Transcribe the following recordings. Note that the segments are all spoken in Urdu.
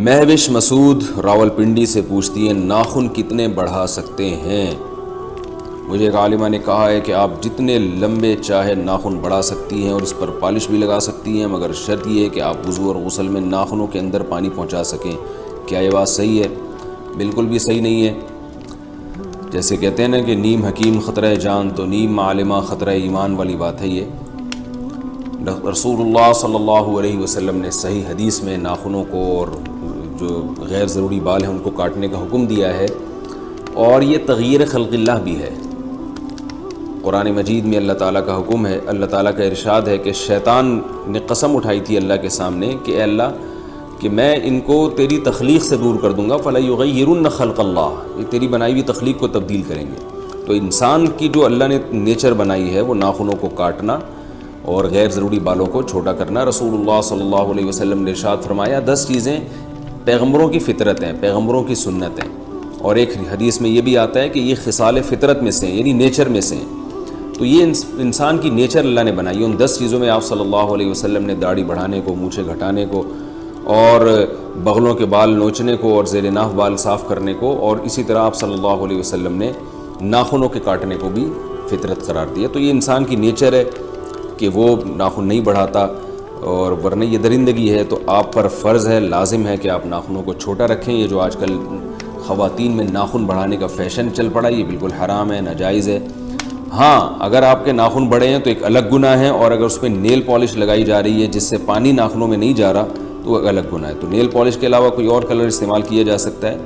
مہوش مسعود راولپنڈی سے پوچھتی ہیں ناخن کتنے بڑھا سکتے ہیں؟ مجھے ایک عالمہ نے کہا ہے کہ آپ جتنے لمبے چاہے ناخن بڑھا سکتی ہیں اور اس پر پالش بھی لگا سکتی ہیں، مگر شرط یہ ہے کہ آپ وضو اور غسل میں ناخنوں کے اندر پانی پہنچا سکیں۔ کیا یہ بات صحیح ہے؟ بالکل بھی صحیح نہیں ہے۔ جیسے کہتے ہیں نا کہ نیم حکیم خطرہ جان، تو نیم عالمہ خطرہ ایمان والی بات ہے یہ۔ رسول اللہ صلی اللہ علیہ وسلم نے صحیح حدیث میں ناخنوں کو اور جو غیر ضروری بال ہیں ان کو کاٹنے کا حکم دیا ہے، اور یہ تغییر خلق اللہ بھی ہے۔ قرآن مجید میں اللہ تعالیٰ کا حکم ہے، اللہ تعالیٰ کا ارشاد ہے کہ شیطان نے قسم اٹھائی تھی اللہ کے سامنے کہ اے اللہ کہ میں ان کو تیری تخلیق سے دور کر دوں گا، فَلَا يُغَيِّرُنَّ خَلْقَ اللَّهِ، یہ تیری بنائی ہوئی تخلیق کو تبدیل کریں گے۔ تو انسان کی جو اللہ نے نیچر بنائی ہے وہ ناخنوں کو کاٹنا اور غیر ضروری بالوں کو چھوٹا کرنا۔ رسول اللہ صلی اللہ علیہ وسلم نے ارشاد فرمایا 10 چیزیں پیغمبروں کی فطرت ہیں، پیغمبروں کی سنت ہیں، اور ایک حدیث میں یہ بھی آتا ہے کہ یہ خصال فطرت میں سے ہیں، یعنی نیچر میں سے ہیں۔ تو یہ انسان کی نیچر اللہ نے بنائی ہے۔ ان 10 چیزوں میں آپ صلی اللہ علیہ وسلم نے داڑھی بڑھانے کو، مونچھیں گھٹانے کو، اور بغلوں کے بال نوچنے کو، اور زیر ناف بال صاف کرنے کو، اور اسی طرح آپ صلی اللہ علیہ وسلم نے ناخنوں کے کاٹنے کو بھی فطرت قرار دیا۔ تو یہ انسان کی نیچر ہے کہ وہ ناخن نہیں بڑھاتا، اور ورنہ یہ درندگی ہے۔ تو آپ پر فرض ہے، لازم ہے کہ آپ ناخنوں کو چھوٹا رکھیں۔ یہ جو آج کل خواتین میں ناخن بڑھانے کا فیشن چل پڑا، یہ بالکل حرام ہے، ناجائز ہے۔ ہاں، اگر آپ کے ناخن بڑے ہیں تو ایک الگ گناہ ہے، اور اگر اس پہ نیل پالش لگائی جا رہی ہے جس سے پانی ناخنوں میں نہیں جا رہا تو وہ الگ گناہ ہے۔ تو نیل پالش کے علاوہ کوئی اور کلر استعمال کیا جا سکتا ہے۔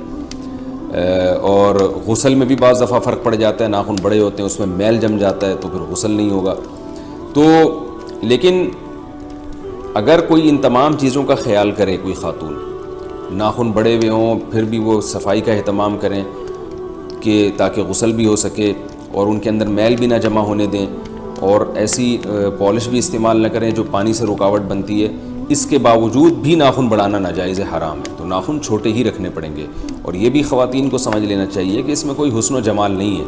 اور غسل میں بھی بعض دفعہ فرق پڑ جاتا ہے، ناخن بڑے ہوتے ہیں اس میں میل جم جاتا ہے تو پھر غسل نہیں ہوگا۔ تو لیکن اگر کوئی ان تمام چیزوں کا خیال کرے، کوئی خاتون ناخن بڑے ہوئے ہوں پھر بھی وہ صفائی کا اہتمام کریں کہ تاکہ غسل بھی ہو سکے اور ان کے اندر میل بھی نہ جمع ہونے دیں، اور ایسی پالش بھی استعمال نہ کریں جو پانی سے رکاوٹ بنتی ہے، اس کے باوجود بھی ناخن بڑھانا ناجائز ہے، حرام ہے۔ تو ناخن چھوٹے ہی رکھنے پڑیں گے، اور یہ بھی خواتین کو سمجھ لینا چاہیے کہ اس میں کوئی حسن و جمال نہیں ہے۔